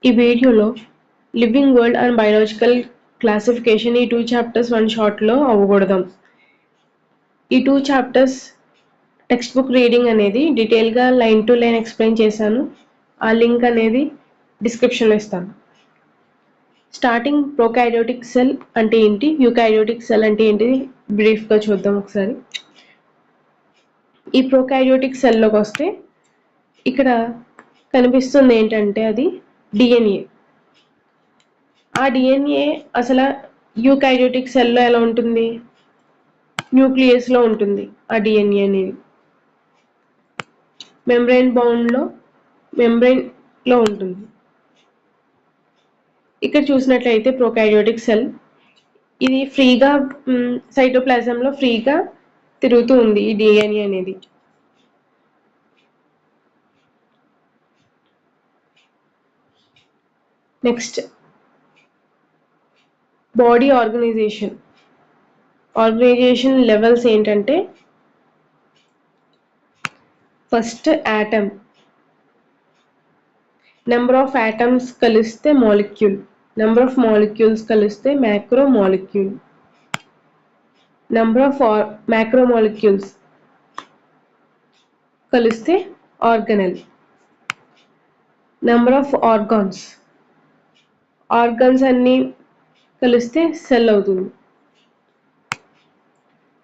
ఈ వీడియోలో living world and biological classification ఈ 2 చాప్టర్స్ 1 షాట్లో అవ్వకూడదాం. ఈ 2 చాప్టర్స్ టెక్స్ట్ బుక్ రీడింగ్ అనేది డీటెయిల్గా లైన్ టు లైన్ ఎక్స్ప్లెయిన్ చేశాను. ఆ లింక్ అనేది డిస్క్రిప్షన్లో ఇస్తాను. స్టార్టింగ్ ప్రోకారియోటిక్ సెల్ అంటే ఏంటి, యూకారియోటిక్ సెల్ అంటే ఏంటి బ్రీఫ్గా చూద్దాం ఒకసారి. ఈ ప్రోకారియోటిక్ సెల్లోకి వస్తే ఇక్కడ కనిపిస్తుంది ఏంటంటే అది డిఎన్ఏ. ఆ డిఎన్ఏ అసలు యూకారియోటిక్ సెల్లో ఎలా ఉంటుంది, న్యూక్లియస్లో ఉంటుంది. ఆ డిఎన్ఏ అనేది మెంబ్రెయిన్లో ఉంటుంది. ఇక్కడ చూసినట్లయితే ప్రోకారియోటిక్ సెల్ ఇది ఫ్రీగా సైటోప్లాజంలో ఫ్రీగా తిరుగుతూ ఉంది ఈ డిఎన్ఏ అనేది. నెక్స్ట్ బాడీ ఆర్గనైజేషన్ లెవెల్స్ ఏంటంటే first atom, number of atoms కలిస్తే మాలిక్యూల్, నెంబర్ ఆఫ్ మాలిక్యూల్స్ కలిస్తే macro molecule, number of macro molecules కలిస్తే ఆర్గనెల్, నెంబర్ ఆఫ్ ఆర్గాన్స్ అన్నీ కలిస్తే సెల్ అవుతుంది.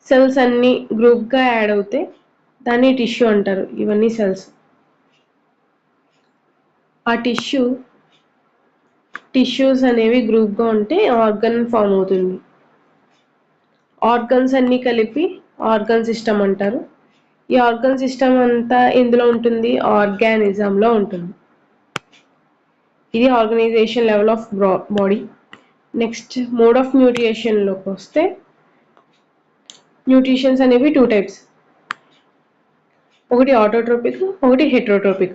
సెల్స్ అన్నీ గ్రూప్గా యాడ్ అవుతే దాన్ని టిష్యూ అంటారు. ఇవన్నీ సెల్స్. ఆ టిష్యూస్ అనేవి గ్రూప్గా ఉంటే ఆర్గన్ ఫామ్ అవుతుంది. ఆర్గన్స్ అన్నీ కలిపి ఆర్గన్ సిస్టమ్ అంటారు. ఈ ఆర్గన్ సిస్టమ్ అంతా ఇందులో ఉంటుంది, ఆర్గానిజంలో ఉంటుంది. ఇది organisation level of body. Next mode of న్యూట్రిషన్లోకి వస్తే న్యూట్రిషన్స్ అనేవి 2 టైప్స్, ఒకటి ఆటోట్రోపిక్, ఒకటి హెటరోట్రోపిక్.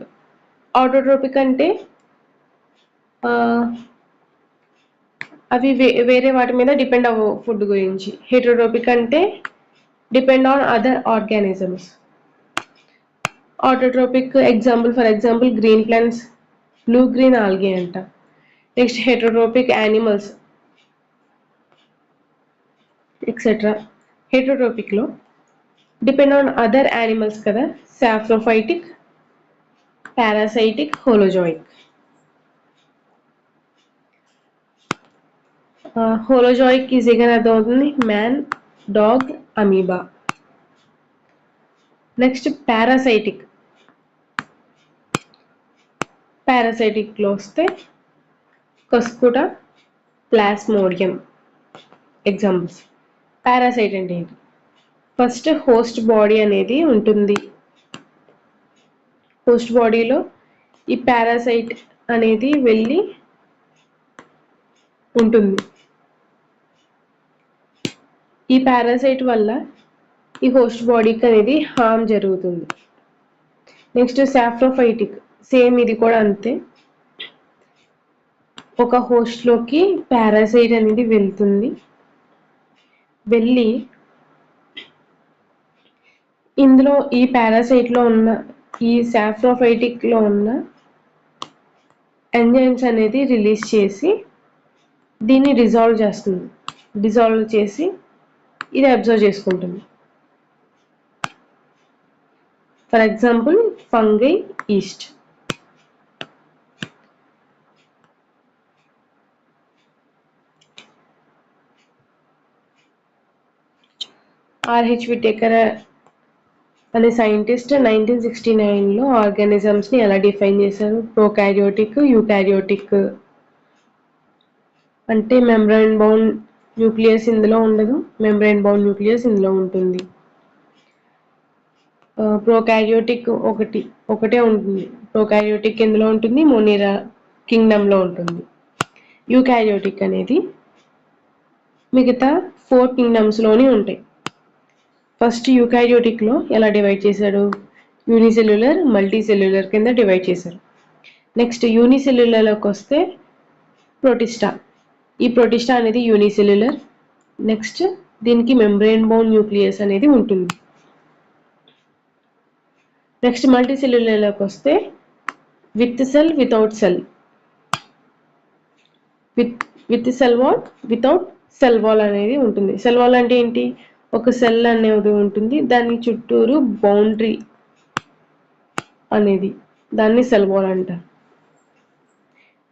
ఆటోట్రోపిక్ అంటే అవి వేరే వాటి మీద డిపెండ్ అవ్వవు ఫుడ్ గురించి. హెటరోట్రోపిక్ అంటే depend on other organisms. Autotrophic for example green plants, blue green algae అంట. Next heterotrophic animals etcetera. హెటరోట్రోపిక్లో డిపెండ్ ఆన్ అదర్ యానిమల్స్ కదా, సాప్రోఫైటిక్, పారాసైటిక్, హోలోజోయిక్. హోలోజోయిక్ ఈజీగా అర్థమవుతుంది, మ్యాన్, డాగ్, అమీబా. నెక్స్ట్ పారాసైటిక్లో వస్తే కస్కుటా, ప్లాస్మోడియం ఎగ్జాంపుల్స్. పారాసైట్ అంటే ఏంటి, first host body అనేది ఉంటుంది. హోస్ట్ బాడీలో ఈ పారాసైట్ అనేది వెళ్ళి ఉంటుంది. ఈ పారాసైట్ వల్ల ఈ హోస్ట్ బాడీకి అనేది హార్మ్ జరుగుతుంది. నెక్స్ట్ సాప్రోఫైటిక్, సేమ్ ఇది కూడా అంతే. ఒక హోస్ట్లోకి పారాసైట్ అనేది వెళ్తుంది, వెళ్ళి ఇందులో ఈ పారాసైట్లో ఉన్న ఈ సాప్రోఫైటిక్లో ఉన్న ఎంజైమ్స్ అనేది రిలీజ్ చేసి దీన్ని డిజాల్వ్ చేసి ఇది అబ్జర్వ్ చేసుకుంటుంది. For example fungi, east. RH Whittaker అనే సైంటిస్ట్ 1969లో ఆర్గానిజమ్స్ని ఎలా డిఫైన్ చేశారు, ప్రోకారియోటిక్, యూకారియోటిక్. అంటే మెంబ్రెయిన్ బౌండ్ న్యూక్లియస్ ఇందులో ఉండదు, మెంబ్రెయిన్ బౌండ్ న్యూక్లియస్ ఇందులో ఉంటుంది. ప్రోకారియోటిక్ ఒకటే ఉంటుంది. ప్రోకారియోటిక్ ఎందులో ఉంటుంది, మోనిరా కింగ్డమ్లో ఉంటుంది. యూకారియోటిక్ అనేది మిగతా 4 కింగ్డమ్స్లోనే ఉంటాయి. ఫస్ట్ యూకారియోటిక్లో ఎలా డివైడ్ చేశాడు, యూనిసెల్యులర్, మల్టీసెల్యులర్ కింద డివైడ్ చేశారు. నెక్స్ట్ యూనిసెల్యులర్లోకి వస్తే ప్రోటిస్టా. ఈ ప్రోటిస్టా అనేది యూనిసెల్యులర్. నెక్స్ట్ దీనికి మెంబ్రెయిన్ బౌండ్ న్యూక్లియస్ అనేది ఉంటుంది. నెక్స్ట్ మల్టీసెల్యులర్లోకి వస్తే with cell, without cell. With cell wall, without cell wall అనేది ఉంటుంది. సెల్ వాల్ అంటే ఏంటి? ఒక సెల్ అనేది ఉంటుంది, దాని చుట్టూరు బౌండరీ అనేది, దాన్ని సెల్ వాల్ అంటారు.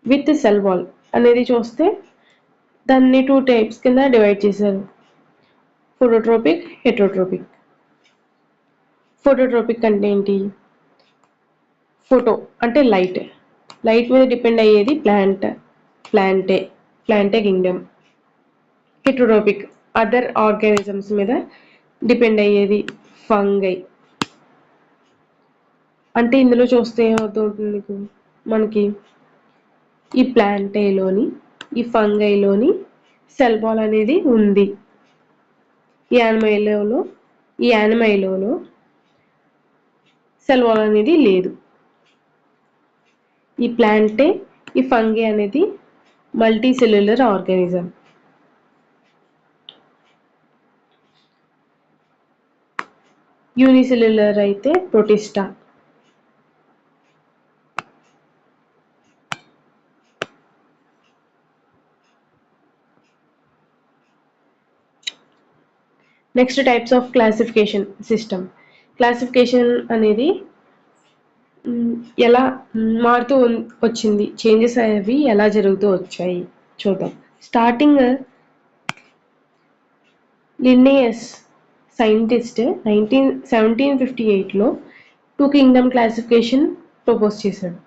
విత్ సెల్ వాల్ అనేది చూస్తే దాన్ని 2 టైప్స్ కింద డివైడ్ చేశారు: ఫోటోట్రోపిక్, హెటరోట్రోపిక్. ఫోటోట్రోపిక్ అంటే ఏంటి? ఫోటో అంటే లైట్, లైట్ మీద డిపెండ్ అయ్యేది ప్లాంటే కింగ్డమ్. హెటరోట్రోపిక్ అదర్ ఆర్గానిజమ్స్ మీద డిపెండ్ అయ్యేది ఫంగై. అంటే ఇందులో చూస్తే ఏమవుతుంది మీకు, మనకి ఈ ప్లాంటేలోని, ఈ ఫంగైలోని సెల్ వాల్ అనేది ఉంది. ఈ యానిమైలోలో సెల్ వాల్ అనేది లేదు. ఈ ప్లాంటే, ఈ ఫంగై అనేది మల్టీ సెల్యులర్ ఆర్గానిజం. యూనిసెల్యులర్ అయితే Protista. Next types of classification system. Classification అనేది ఎలా మారుతూ వచ్చింది, చేంజెస్ అనేవి ఎలా జరుగుతూ వచ్చాయి చూద్దాం. స్టార్టింగ్ లిన్నేయస్ సైంటిస్ట్ 1758లో 2 కింగ్డమ్ క్లాసిఫికేషన్ ప్రపోజ్ చేశాడు.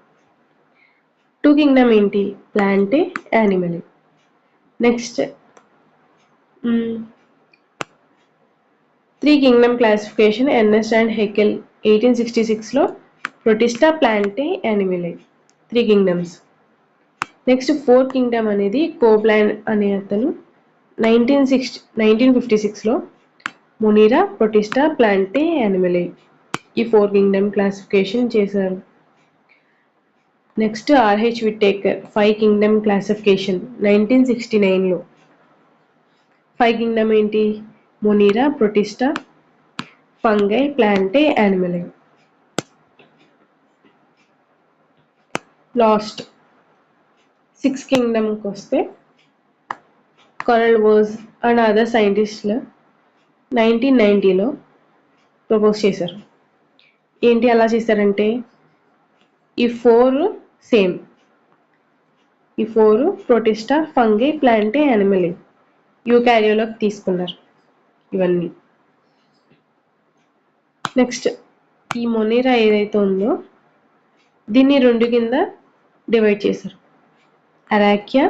2 కింగ్డమ్ ఏంటి? Plantae, animal. Next 3 kingdom classification Ernest and Haeckel 1866లో Protista, Plantae, animal 3 kingdoms. Next 4 kingdom అనేది కోప్లాండ్ అనే అతను 1956లో మొనీరా, ప్రొటిస్టా, ప్లాంటే, యానిమల్ ఈ 4 కింగ్డమ్ క్లాసిఫికేషన్ చేశారు. Next R H Whittaker 5 kingdom classification 1969లో. 5 కింగ్డమ్ ఏంటి? Monera, Protista, Fungi, Plantae, animal. Last 6 కింగ్డమ్కి వస్తే కరల్ వోజ్ అండ్ అదర్ సైంటిస్టులు 1990లో ప్రపోజ్ చేశారు. ఏంటి అలా చేశారంటే, ఈ 4 సేమ్, ఈ 4 ప్రొటిస్టా, ఫంగై, ప్లాంటే, యానిమల్ యూకారియోలోకి తీసుకున్నారు ఇవన్నీ. నెక్స్ట్ ఈ మొనీరా ఏదైతే ఉందో దీన్ని 2 కింద డివైడ్ చేశారు: అరాక్యా,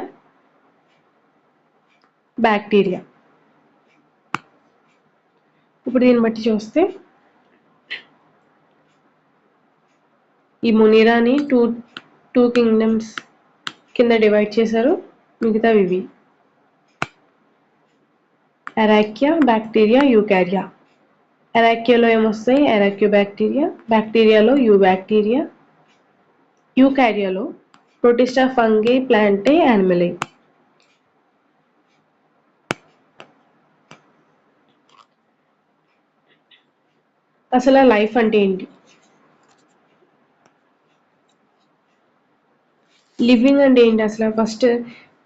బ్యాక్టీరియా. ఇప్పుడు దీన్ని బట్టి చూస్తే ఈ మొనీరాని టూ కింగ్డమ్స్ కింద డివైడ్ చేశారు. మిగతావి ఇవి: అరాక్యా, బ్యాక్టీరియా, యూకారియా. అరాక్యాలో ఏమొస్తాయి? Archaebacteria. బ్యాక్టీరియాలో బ్యాక్టీరియా. యూకారియాలో ప్రొటిస్టా, ఫంగై, ప్లాంటే, యానిమల్. అసలు లైఫ్ అంటే ఏంటి? లివింగ్ అంటే ఏంటి అసలు? ఫస్ట్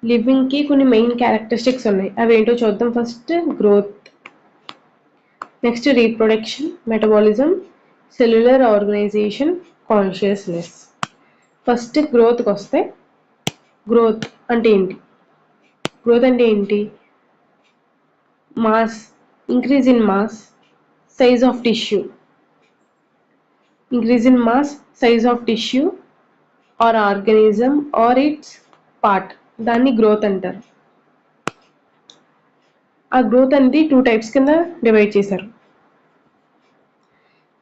లివింగ్కి కొన్ని మెయిన్ క్యారెక్టరిస్టిక్స్ ఉన్నాయి, అవి ఏంటో చూద్దాం. First growth, next reproduction, metabolism, cellular organisation, consciousness. First గ్రోత్కి వస్తే, గ్రోత్ అంటే ఏంటి? గ్రోత్ అంటే ఏంటి? Mass, increase in mass, size of tissue. Increase in mass, size of tissue or organism or its part, దాన్ని గ్రోత్ అంటారు. ఆ గ్రోత్ అనేది 2 టైప్స్ కింద డివైడ్ చేశారు.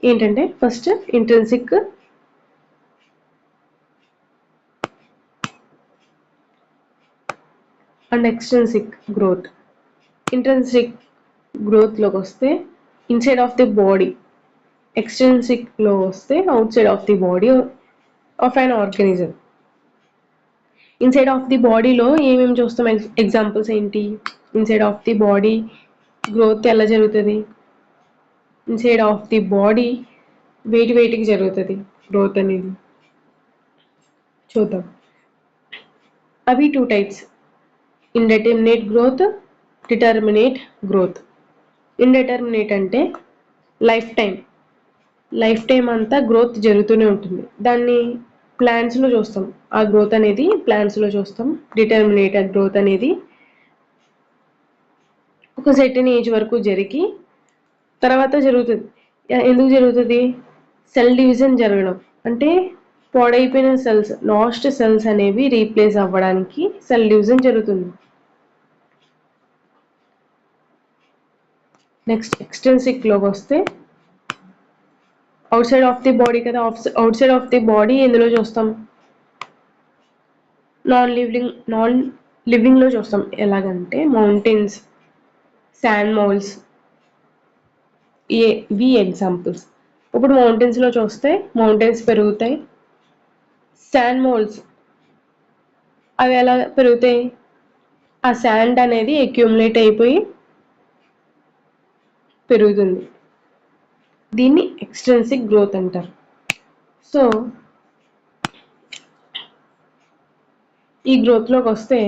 ఏంటంటే first intrinsic and extrinsic growth. Intrinsic గ్రోత్లోకి వస్తే ఇన్సైడ్ ఆఫ్ ది బాడీ, ఎక్స్ట్రిన్సిక్లో వస్తే outside of the body of an organism. Inside of the బాడీలో ఏమేమి చూస్తాం? ఎగ్జాంపుల్స్ ఏంటి? Inside of the body growth ఎలా జరుగుతుంది? ఇన్సైడ్ ఆఫ్ ది బాడీ వేటికి జరుగుతుంది గ్రోత్ అనేది చూద్దాం. అవి 2 టైప్స్: ఇండెటర్మినేట్ గ్రోత్, డిటర్మినేట్ గ్రోత్. ఇండెటర్మినేట్ అంటే లైఫ్ టైం అంతా గ్రోత్ జరుగుతూనే ఉంటుంది. దాన్ని ప్లాంట్స్లో చూస్తాం. ఆ గ్రోత్ అనేది ప్లాంట్స్లో చూస్తాం. డిటర్మినేటెడ్ గ్రోత్ అనేది ఒక సర్టెన్ ఏజ్ వరకు జరిగి తర్వాత జరుగుతుంది. ఎందుకు జరుగుతుంది? సెల్ డివిజన్ జరగడం. అంటే పాడైపోయిన సెల్స్, లాస్ట్ సెల్స్ అనేవి రీప్లేస్ అవ్వడానికి సెల్ డివిజన్ జరుగుతుంది. నెక్స్ట్ ఎక్స్ట్రిన్సిక్ లోకి వస్తే outside of the body కదా. Outside of the body ఎందులో చూస్తాం? నాన్ లివింగ్ లో చూస్తాం. ఎలాగంటే మౌంటైన్స్, శాండ్ మౌల్స్, ఇవి ఎగ్జాంపుల్స్. ఇప్పుడు మౌంటైన్స్ లో చూస్తే మౌంటైన్స్ పెరుగుతాయి. శాండ్ మౌల్స్ అవి ఎలా పెరుగుతాయి? ఆ శాండ్ అనేది అక్యూములేట్ అయిపోయి పెరుగుతుంది. దీన్ని ఎక్స్ట్రిన్సిక్ గ్రోత్ అంటారు. సో ఈ గ్రోత్లోకి వస్తే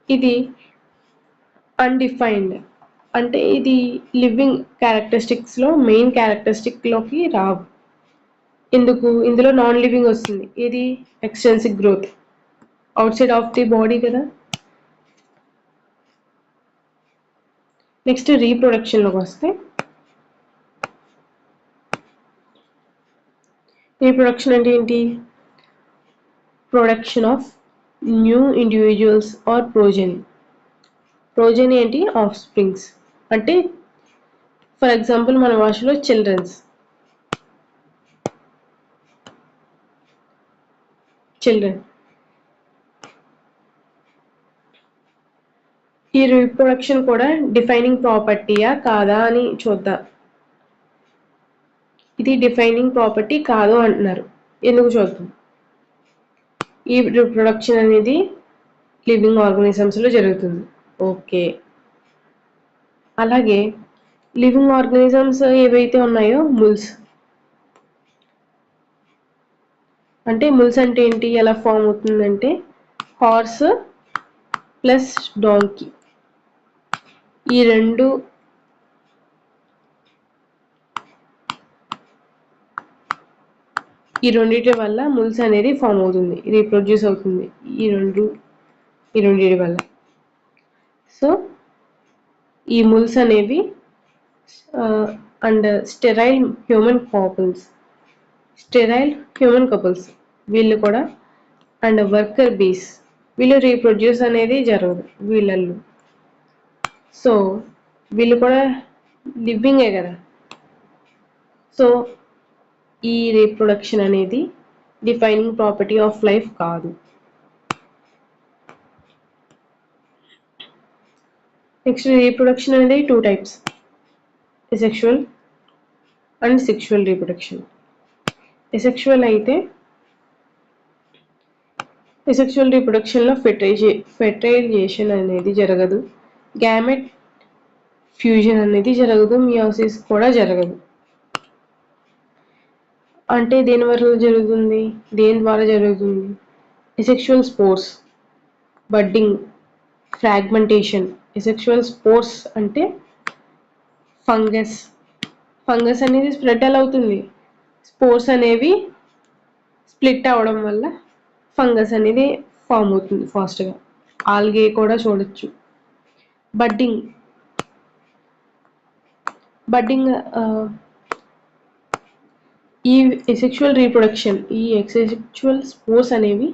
ఇది అన్డిఫైన్డ్, అంటే ఇది లివింగ్ క్యారెక్టరిస్టిక్స్లో మెయిన్ క్యారెక్టరిస్టిక్లోకి రావు. ఎందుకు? ఇందులో నాన్ లివింగ్ వస్తుంది. ఇది extrinsic growth, outside of the body కదా. నెక్స్ట్ రీప్రొడక్షన్లోకి వస్తే, రీప్రొడక్షన్ అంటే ఏంటి? Production of new individuals or progeny. Progeny ఏంటి? Offsprings. అంటే ఫర్ ఎగ్జాంపుల్ మన భాషలో చిల్డ్రన్. ఈ రీప్రొడక్షన్ కూడా డిఫైనింగ్ ప్రాపర్టీయా కాదా అని చూద్దాం. ఇది డిఫైనింగ్ ప్రాపర్టీ కాదు అంటున్నారు. ఎందుకు చూద్దాం. ఈ రీప్రొడక్షన్ అనేది లివింగ్ ఆర్గానిజమ్స్లో జరుగుతుంది. ఓకే. అలాగే లివింగ్ ఆర్గానిజమ్స్ ఏవైతే ఉన్నాయో ముల్స్. అంటే ముల్స్ అంటే ఏంటి? ఎలా ఫామ్ అవుతుందంటే హార్స్ ప్లస్ డాంకీ, ఈ రెండింటి వల్ల ముల్స్ అనేది ఫామ్ అవుతుంది, రీప్రొడ్యూస్ అవుతుంది. ఈ రెండింటి వల్ల. సో ఈ ముల్స్ అనేవి అండ్ స్టెరైల్ హ్యూమన్ కపుల్స్ వీళ్ళు కూడా, అండ్ వర్కర్ బీస్, వీళ్ళు రీప్రొడ్యూస్ అనేది జరగదు వీళ్ళల్లో. సో వీళ్ళు కూడా లివింగే కదా. సో ఈ రీప్రొడక్షన్ అనేది డిఫైనింగ్ ప్రాపర్టీ ఆఫ్ లైఫ్ కాదు. నెక్స్ట్ రీప్రొడక్షన్ అనేది 2 types, asexual and sexual reproduction. Asexual అయితే ఎసెక్షువల్ రీప్రొడక్షన్లో ఫెర్టైజేషన్ అనేది జరగదు, గ్యామెట్ ఫ్యూజన్ అనేది జరగదు, మియోసిస్ కూడా జరగదు. అంటే దేని ద్వారా జరుగుతుంది? Asexual spores, budding, fragmentation. Asexual spores అంటే ఫంగస్ అనేది స్ప్రెడ్ ఎలా అవుతుంది? స్పోర్స్ అనేవి స్ప్లిట్ అవ్వడం వల్ల ఫంగస్ అనేది ఫామ్ అవుతుంది ఫాస్ట్గా. ఆల్గే కూడా చూడొచ్చు. బడ్డింగ్ ఈ ఎసెక్షువల్ రీప్రొడక్షన్, ఈ ఎసెక్షువల్ స్పోర్స్ అనేవి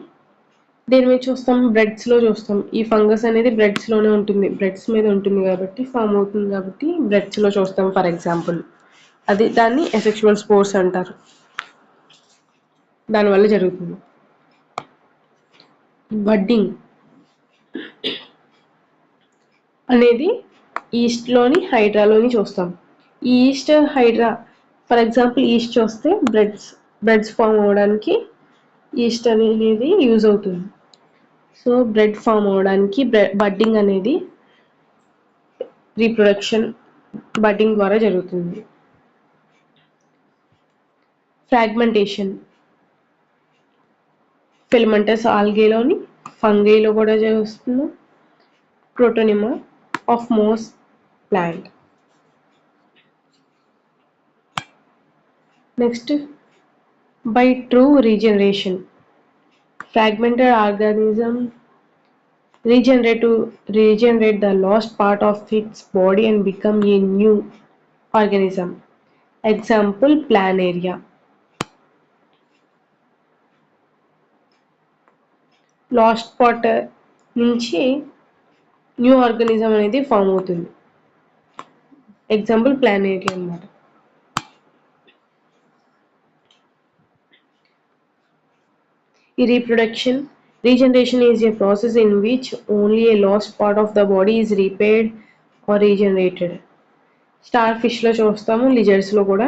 దేని మీద చూస్తాం? బ్రెడ్స్లో చూస్తాం. ఈ ఫంగస్ అనేది బ్రెడ్స్లోనే ఉంటుంది, బ్రెడ్స్ మీద ఉంటుంది కాబట్టి ఫామ్ అవుతుంది కాబట్టి బ్రెడ్స్లో చూస్తాం ఫర్ ఎగ్జాంపుల్. దాన్ని ఎసెక్షువల్ స్పోర్స్ అంటారు. దానివల్ల జరుగుతుంది. బడ్డింగ్ అనేది ఈస్ట్లోని హైడ్రాలోని చూస్తాం. ఈ yeast hydra, for example yeast చూస్తే బ్రెడ్స్ ఫామ్ అవ్వడానికి ఈస్ట్ అనేది యూజ్ అవుతుంది. సో బ్రెడ్ ఫామ్ అవ్వడానికి బడ్డింగ్ అనేది రీప్రొడక్షన్ బడ్డింగ్ ద్వారా జరుగుతుంది. ఫ్రాగ్మెంటేషన్, ఫిలమెంటస్ ఆల్గేలోని ఫంగైలో కూడా చూస్తున్నాం, protonema of moss plant. Next, by true regeneration, fragmented organism regenerate the lost part of its body and become a new organism. Example, planaria. Last part నుంచి new organism అనేది form అవుతుంది. Example ప్లానేరియా అన్నమాట. ఈ regeneration is a process in which only a lost part of the body is repaired or regenerated. స్టార్ ఫిష్లో చూస్తాము, లిజర్డ్స్లో కూడా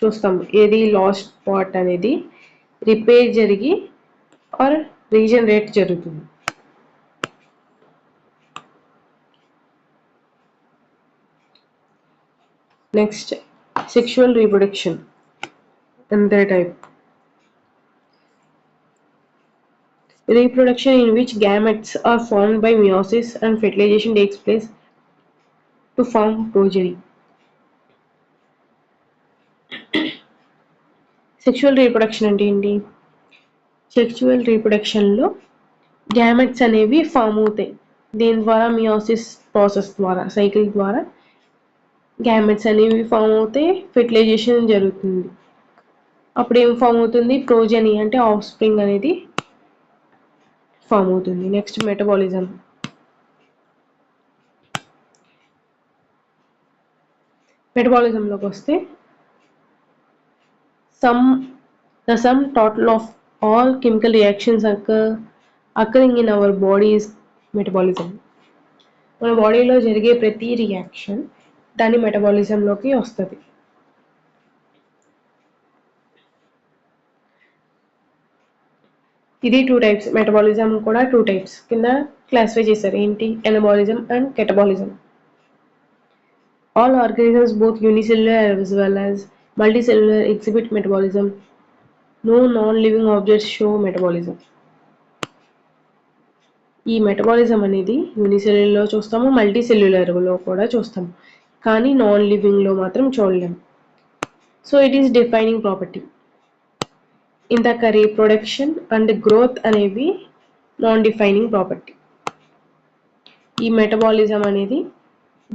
చూస్తాము. ఏది లాస్ట్ పార్ట్ అనేది రిపేర్ జరిగి ఆర్ రీజనరేట్ జరుగుతుంది. Next, sexual reproduction. Another type. Reproduction in which gametes are formed by meiosis and fertilization takes place to form progeny. Sexual reproduction అంటే ఏంటి? సెక్షువల్ రీప్రొడక్షన్లో గ్యామెట్స్ అనేవి ఫామ్ అవుతాయి. దీని ద్వారా మియోసిస్ ప్రాసెస్ ద్వారా, సైకిల్ ద్వారా గ్యామెట్స్ అనేవి ఫామ్ అవుతాయి, ఫెర్టిలైజేషన్ జరుగుతుంది. అప్పుడు ఏం ఫామ్ అవుతుంది? ప్రోజెనీ అంటే ఆఫ్ స్ప్రింగ్ అనేది ఫామ్ అవుతుంది. Next, metabolism. మెటబాలిజంలోకి వస్తే the sum total of all chemical reactions occurring in our body is metabolism. మన బాడీలో జరిగే ప్రతి రియాక్షన్ దాని మెటబాలిజంలోకి వస్తుంది. ఇది 2 types. మెటబాలిజం కూడా 2 types కింద క్లాసిఫై చేశారు. ఏంటి? Anabolism and catabolism. All organisms, both unicellular as well as multicellular, exhibit metabolism. No non-living objects show metabolism. ఈ మెటబాలిజం అనేది యూనిసెల్యులర్లో చూస్తాము, మల్టీసెల్యులర్లో కూడా చూస్తాము, కానీ నాన్ లివింగ్లో మాత్రం చూడలేము. So it is defining property. ఇందాక రీప్రొడక్షన్ అండ్ గ్రోత్ అనేవి నాన్ డిఫైనింగ్ ప్రాపర్టీ. ఈ మెటబాలిజం అనేది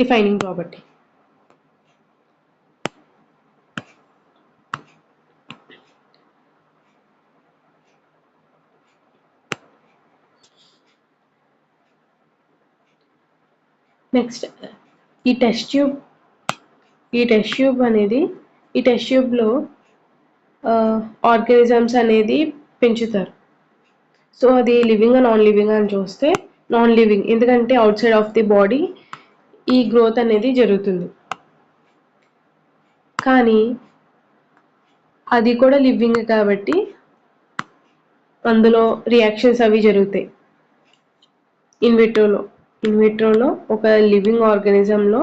డిఫైనింగ్ ప్రాపర్టీ. నెక్స్ట్, ఈ టెస్ట్ ట్యూబ్లో ఆర్గానిజమ్స్ అనేది పెంచుతారు. సో అది లివింగ్ నాన్ లివింగ్ అని చూస్తే నాన్ లివింగ్, ఎందుకంటే out side of the body ఈ గ్రోత్ అనేది జరుగుతుంది. కానీ అది కూడా లివింగ్ కాబట్టి అందులో రియాక్షన్స్ అవి జరుగుతాయి. ఇన్విట్రోలో ఒక లివింగ్ ఆర్గానిజంలో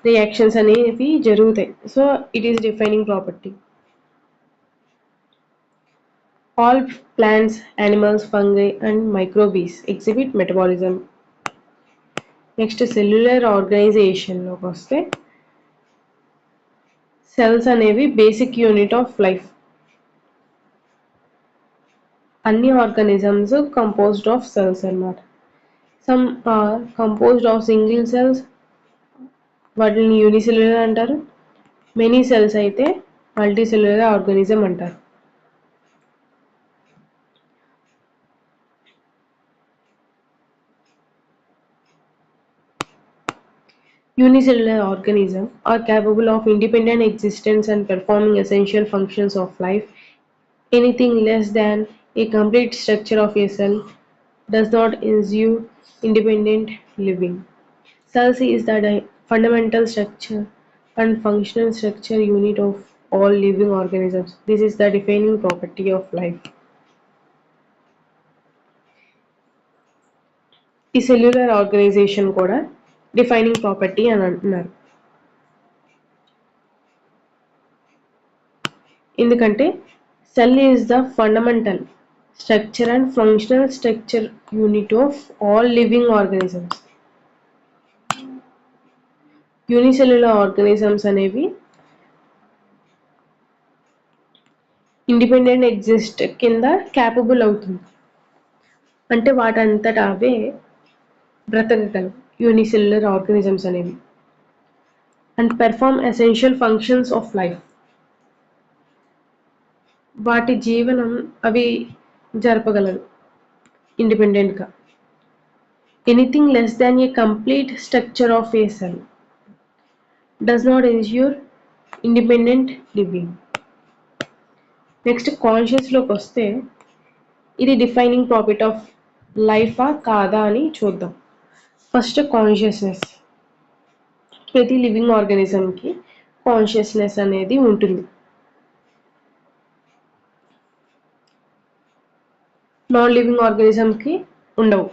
రియాక్షన్స్ అనేవి జరుగుతాయి. So it is defining property. All plants, animals, fungi and microbes exhibit metabolism. Next, cellular ఆర్గనైజేషన్లోకి వస్తే సెల్స్ అనేవి బేసిక్ యూనిట్ ఆఫ్ లైఫ్. అన్ని ఆర్గానిజమ్స్ కంపోజ్డ్ ఆఫ్ సెల్స్ అన్నమాట. Some are composed of single cells, వాటిని unicellular అంటారు. Many cells అయితే multicellular organism అంటారు. Unicellular organisms are capable of independent existence and performing essential functions of life. Anything less than a complete structure of a cell does not ensue independent living. Cells is the fundamental structure and functional structure unit of all living organisms. This is the defining property of life. ఈ cellular organisation కూడా defining property అని అంటున్నారు. ఎందుకంటే cell is the fundamental structure and functional structure unit of all living organisms. Unicellular organisms అనేవి independent exist కింద capable అవుతుంది, అంటే వాటంతట అవే బ్రతకగలవు యూనిసెల్యులర్ ఆర్గానిజమ్స్ అనేవి, and perform essential functions of life. వాటి జీవనం అవి జరపగలరు ఇండిపెండెంట్గా. Anything less than a complete structure of a cell does not ensure independent living. Next కాన్షియస్లోకి వస్తే ఇది డిఫైనింగ్ ప్రాపర్టీ ఆఫ్ లైఫా కాదా అని చూద్దాం. First consciousness. ప్రతి లివింగ్ ఆర్గానిజంకి కాన్షియస్నెస్ అనేది ఉంటుంది. నాన్ లివింగ్ ఆర్గానిజంకి ఉండవు.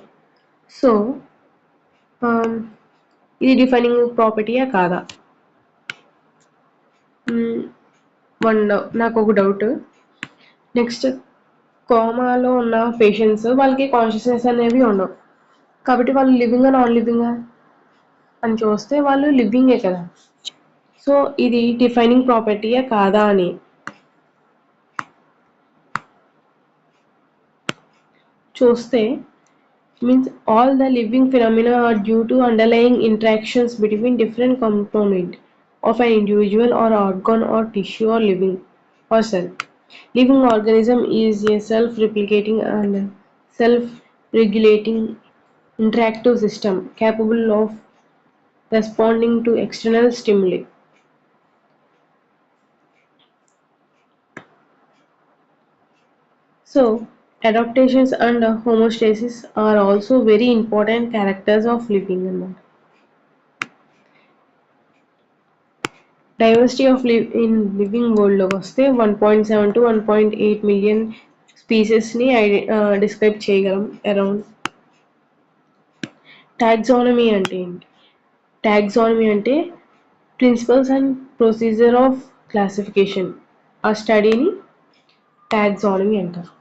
సో ఇది డిఫైనింగ్ ప్రాపర్టీయా కాదా? నాకు ఒక డౌట్. నెక్స్ట్ కోమాలో ఉన్న పేషెంట్స్ వాళ్ళకి కాన్షియస్నెస్ అనేవి ఉండవు, కాబట్టి వాళ్ళు లివింగా నాన్ లివింగా అని చూస్తే వాళ్ళు లివింగే కదా. సో ఇది డిఫైనింగ్ ప్రాపర్టీయా కాదా అని చూస్తే means all the living phenomena are due to underlying interactions between different components of an individual or organ or tissue or living or cell. Living organism is a self-replicating and self-regulating interactive system capable of responding to external stimuli. So adaptations and homeostasis are also very important characters of living. Diversity of in living world లో వస్తే 1.7 to 1.8 million స్పీసెస్ని describe చేయగలం around. Taxonomy అంటే ఏంటి? Taxonomy అంటే principles and procedure of classification. ఆ స్టడీని taxonomy అంటారు.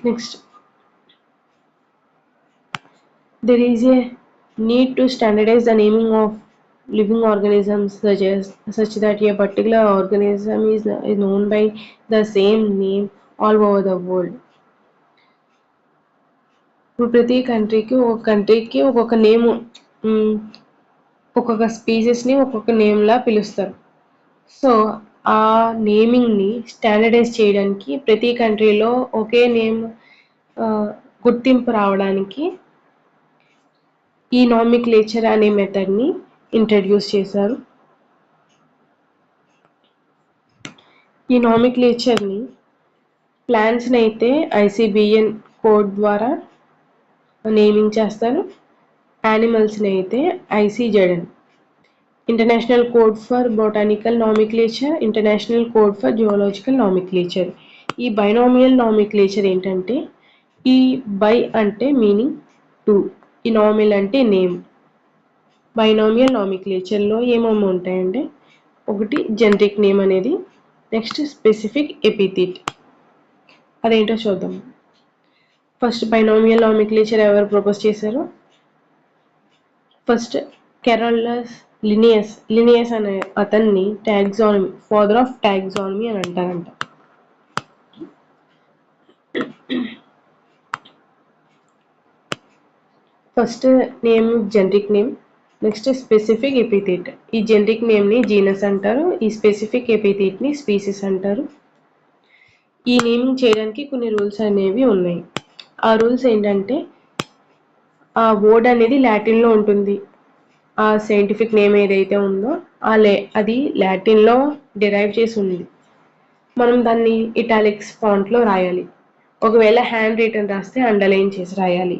Next, there is a need to standardize the naming of living organisms such that a particular organism is known by the same name all over the world. ఇప్పుడు ప్రతి కంట్రీకి ఒక్కొక్క name, ఒక్కొక్క స్పీసెస్ని ఒక్కొక్క నేమ్లా పిలుస్తారు. సో ఆ నేమింగ్ని స్టాండర్డైజ్ చేయడానికి ప్రతి కంట్రీలో ఒకే నేమ్ గుర్తింపు రావడానికి ఈ నామిక్లేచర్ అనే మెథడ్ని ఇంట్రడ్యూస్ చేశారు. ఈ నామిక్లేచర్ని ప్లాంట్స్ని అయితే ICBN కోడ్ ద్వారా నేమింగ్ చేస్తారు, యానిమల్స్ని అయితే ICZN international code for botanical nomenclature, international code for geological nomenclature. ఈ బైనామియల్ నామిక్లేచర్ ఏంటంటే, ఈ బై అంటే మీనింగ్ టూ, ఈ నామిల్ అంటే నేమ్. బైనామియల్ నామిక్లేచర్లో ఏమేమి ఉంటాయంటే, ఒకటి జనరిక్ నేమ్ అనేది, నెక్స్ట్ స్పెసిఫిక్ ఎపిథెట్. అదేంటో చూద్దాం. ఫస్ట్ బైనామియల్ నామిక్లేచర్ ఎవరు ప్రపోజ్ చేశారు? ఫస్ట్ కెరోలస్ లినియస్ అనే అతన్ని టాక్సానమీ, ఫాదర్ ఆఫ్ టాక్సానమీ అని అంటారంట. First name generic name, next specific epithet. ఈ జనరిక్ నేమ్ని జీనస్ అంటారు, ఈ స్పెసిఫిక్ ఎపిథెట్ని స్పీసీస్ అంటారు. ఈ నేమింగ్ చేయడానికి కొన్ని రూల్స్ అనేవి ఉన్నాయి. ఆ రూల్స్ ఏంటంటే, ఆ వర్డ్ అనేది లాటిన్లో ఉంటుంది. ఆ సైంటిఫిక్ నేమ్ ఏదైతే ఉందో అది లాటిన్లో డిరైవ్ చేసి ఉంది. మనం దాన్ని ఇటాలిక్స్ ఫాంట్లో రాయాలి. ఒకవేళ హ్యాండ్ రిటన్ రాస్తే అండర్లైన్ చేసి రాయాలి.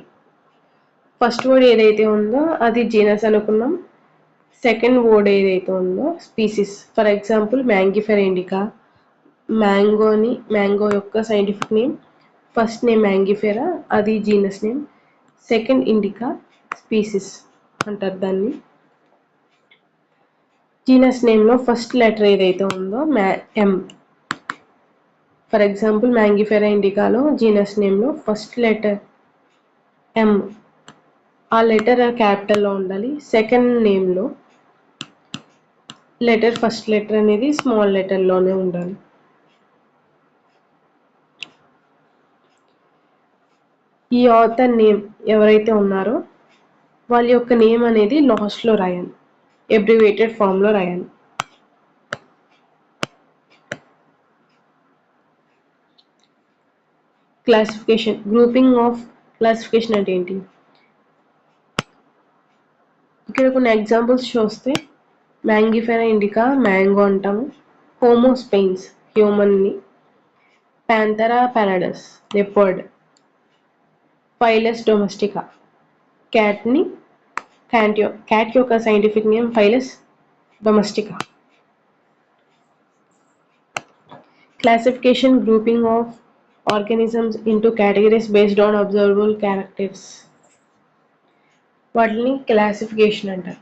ఫస్ట్ వర్డ్ ఏదైతే ఉందో అది జీనస్ అనుకున్నాం. సెకండ్ వర్డ్ ఏదైతే ఉందో species. For example Mangifera indica, mango యొక్క scientific name. First name Mangifera, అది genus name. Second indica, species అంటారు దాన్ని. జీనస్ నేమ్లో ఫస్ట్ లెటర్ ఏదైతే ఉందో M. ఫర్ ఎగ్జాంపుల్ మ్యాంగిఫెరా ఇండికాలో జీనస్ నేమ్లో ఫస్ట్ లెటర్ M. ఆ లెటర్ క్యాపిటల్లో ఉండాలి. సెకండ్ నేమ్లో ఫస్ట్ లెటర్ అనేది స్మాల్ లెటర్లోనే ఉండాలి. ఈ ఆథర్ నేమ్ ఎవరైతే ఉన్నారో వాళ్ళ యొక్క నేమ్ అనేది లాస్ట్లో రాయాలి, అబ్రివేటెడ్ ఫామ్లో రాయాలి. క్లాసిఫికేషన్, గ్రూపింగ్ ఆఫ్ క్లాసిఫికేషన్ అంటే ఏంటి? ఇక్కడ కొన్ని ఎగ్జాంపుల్స్ చూస్తే మ్యాంగిఫెరా ఇండికా మ్యాంగో అంటాము, హోమోస్పెయిన్స్ హ్యూమన్ని, Panthera pardus leopard, Felis domestica క్యాట్ని, క్యాట్ యొక్క scientific name Felis domestica. Classification, grouping of organisms into categories based on observable characters. వాటిని క్లాసిఫికేషన్ అంటారు.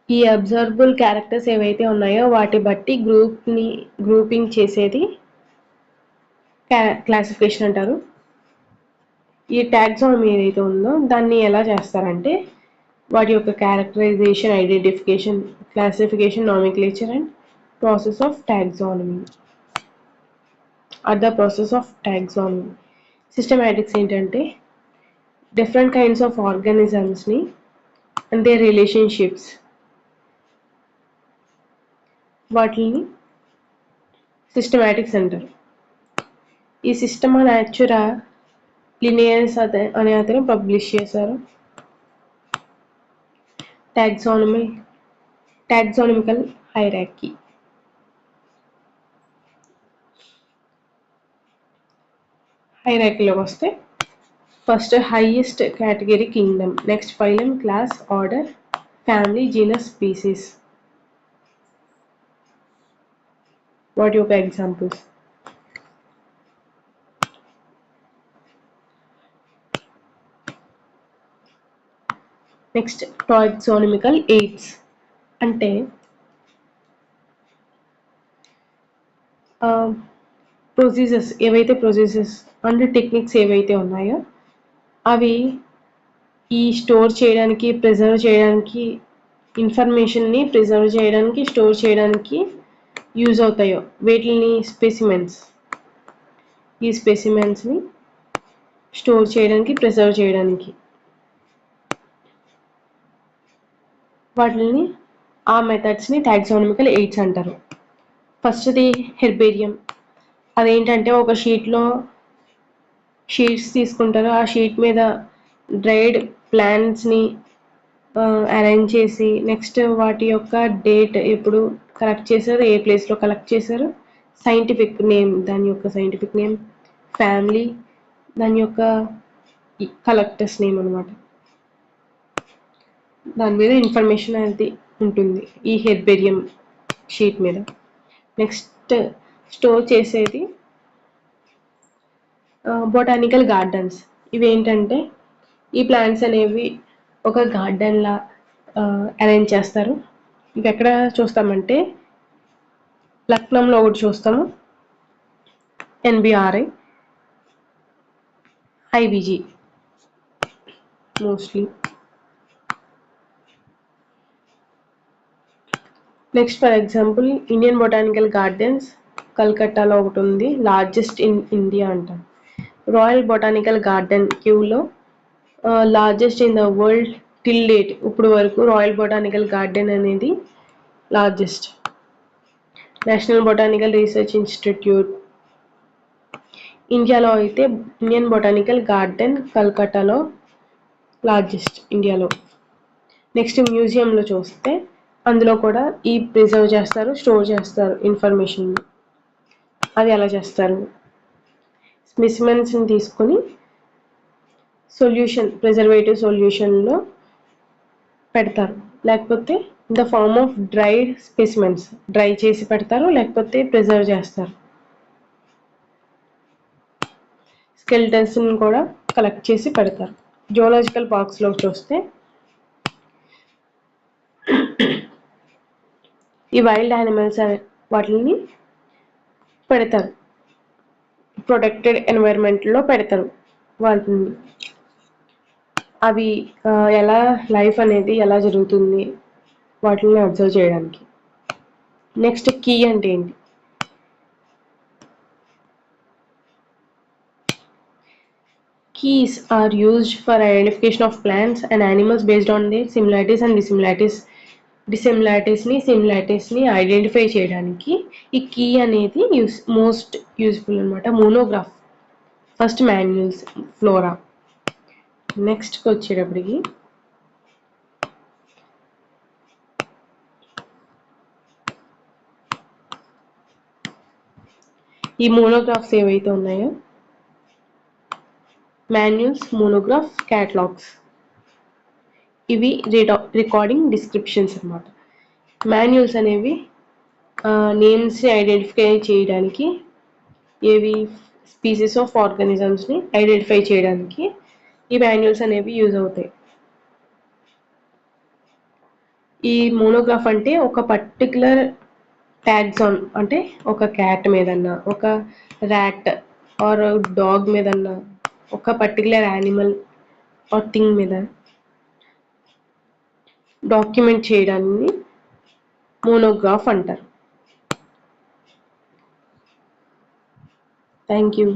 ఈ అబ్జర్వబుల్ క్యారెక్టర్స్ ఏవైతే ఉన్నాయో వాటి బట్టి గ్రూపింగ్ చేసేది క్లాసిఫికేషన్ అంటారు. ఈ టాక్సానమీ ఏదైతే ఉందో దాన్ని ఎలా చేస్తారంటే వాటి యొక్క characterisation, identification, classification, nomenclature and process of taxonomy or the process of taxonomy. Systematics ఏంటంటే డిఫరెంట్ కైండ్స్ ఆఫ్ ఆర్గానిజమ్స్ని అండ్ దేర్ రిలేషన్షిప్స్, వాటిని సిస్టమాటిక్స్ అంటారు. ఈ సిస్టమా నాచురా లినియస్ అనే అతను పబ్లిష్ చేశారు. Taxonomical hierarchy. హైరార్కీలోకి వస్తే first highest category kingdom, next phylum, class, order, family, genus, species. వాటి యొక్క ఎగ్జాంపుల్స్ నెక్స్ట్ టాక్సానమికల్ ఎయిడ్స్ అంటే ప్రొసీజర్స్ అండ్ టెక్నిక్స్ ఏవైతే ఉన్నాయో అవి ఈ స్టోర్ చేయడానికి, ప్రిజర్వ్ చేయడానికి, ఇన్ఫర్మేషన్ని ప్రిజర్వ్ చేయడానికి, స్టోర్ చేయడానికి యూజ్ అవుతాయో వీటిని స్పెసిమెన్స్, ఈ స్పెసిమెన్స్ని స్టోర్ చేయడానికి, ప్రిజర్వ్ చేయడానికి వాటిని ఆ మెథడ్స్ని టాక్సానమికల్ ఎయిడ్స్ అంటారు. ఫస్ట్ది హెర్బేరియం. అదేంటంటే ఒక షీట్స్ తీసుకుంటారు, ఆ షీట్ మీద డ్రైడ్ ప్లాంట్స్ని అరేంజ్ చేసి నెక్స్ట్ వాటి యొక్క డేట్ ఎప్పుడు కలెక్ట్ చేశారు, ఏ ప్లేస్లో కలెక్ట్ చేశారు, సైంటిఫిక్ నేమ్, దాని యొక్క సైంటిఫిక్ నేమ్, ఫ్యామిలీ, దాని యొక్క కలెక్టర్స్ నేమ్ అనమాట. దాని మీద ఇన్ఫర్మేషన్ అనేది ఉంటుంది ఈ హెర్బేరియం షీట్ మీద. నెక్స్ట్ స్టోర్ చేసేది బొటానికల్ గార్డెన్స్. ఇవి ఏంటంటే ఈ ప్లాంట్స్ అనేవి ఒక గార్డెన్లా అరేంజ్ చేస్తారు. ఇవి ఎక్కడ చూస్తామంటే లక్నోలో ఒకటి చూస్తాము, NBRI, IBG mostly. Next for example Indian botanical gardens కల్కట్టాలో ఒకటి ఉంది, లార్జెస్ట్ ఇన్ ఇండియా అంటారు. రాయల్ బొటానికల్ గార్డెన్ క్యూలో largest in the world till date. ఇప్పుడు వరకు రాయల్ బొటానికల్ గార్డెన్ అనేది largest. National botanical research institute ఇండియాలో అయితే ఇండియన్ బొటానికల్ గార్డెన్ కల్కట్టాలో లార్జెస్ట్ ఇండియాలో. నెక్స్ట్ మ్యూజియంలో చూస్తే అందులో కూడా ఈ ప్రిజర్వ్ చేస్తారు, స్టోర్ చేస్తారు ఇన్ఫర్మేషన్. అది ఎలా చేస్తారు? స్పెసిమెన్స్ని తీసుకొని ప్రిజర్వేటివ్ సొల్యూషన్లో పెడతారు, లేకపోతే in the form of dried specimens, dry చేసి పెడతారు, లేకపోతే ప్రిజర్వ్ చేస్తారు. స్కెల్టన్స్ని కూడా కలెక్ట్ చేసి పెడతారు. జువలాజికల్ పార్క్స్లో చూస్తే ఈ వైల్డ్ యానిమల్స్ వాటిని పెడతారు, ప్రొటెక్టెడ్ ఎన్వైరన్మెంట్లో పెడతారు వాటిని. అవి ఎలా లైఫ్ అనేది ఎలా జరుగుతుంది వాటిని అబ్జర్వ్ చేయడానికి. నెక్స్ట్ కీ అంటే ఏంటి? Keys are used for identification of plants and animals based on their similarities and dissimilarities. సిమిలారిటీస్ని ఐడెంటిఫై చేయడానికి ఈ కీ అనేది మోస్ట్ యూస్ఫుల్ అనమాట. Monograph first manuals flora. నెక్స్ట్కి వచ్చేటప్పటికి ఈ మోనోగ్రాఫ్స్ ఏవైతే ఉన్నాయో మాన్యువల్స్, మోనోగ్రాఫ్, క్యాటలాగ్స్, ఇవి రికార్డింగ్ డిస్క్రిప్షన్స్ అనమాట. మాన్యువల్స్ అనేవి నేమ్స్ని ఐడెంటిఫై చేయడానికి, ఏవి స్పీసీస్ ఆఫ్ ఆర్గానిజమ్స్ని ఐడెంటిఫై చేయడానికి ఈ మాన్యువల్స్ అనేవి యూజ్ అవుతాయి. ఈ మోనోగ్రాఫ్ అంటే ఒక పర్టికులర్ ట్యాగ్స్ అంటే ఒక క్యాట్ మీదన్నా, ఒక ర్యాట్ ఆర్ డాగ్ మీదన్నా, ఒక పర్టికులర్ యానిమల్ ఆర్ థింగ్ మీద డాక్యుమెంట్ చేయడాన్ని మోనోగ్రాఫ్ అంటారు. Thank you.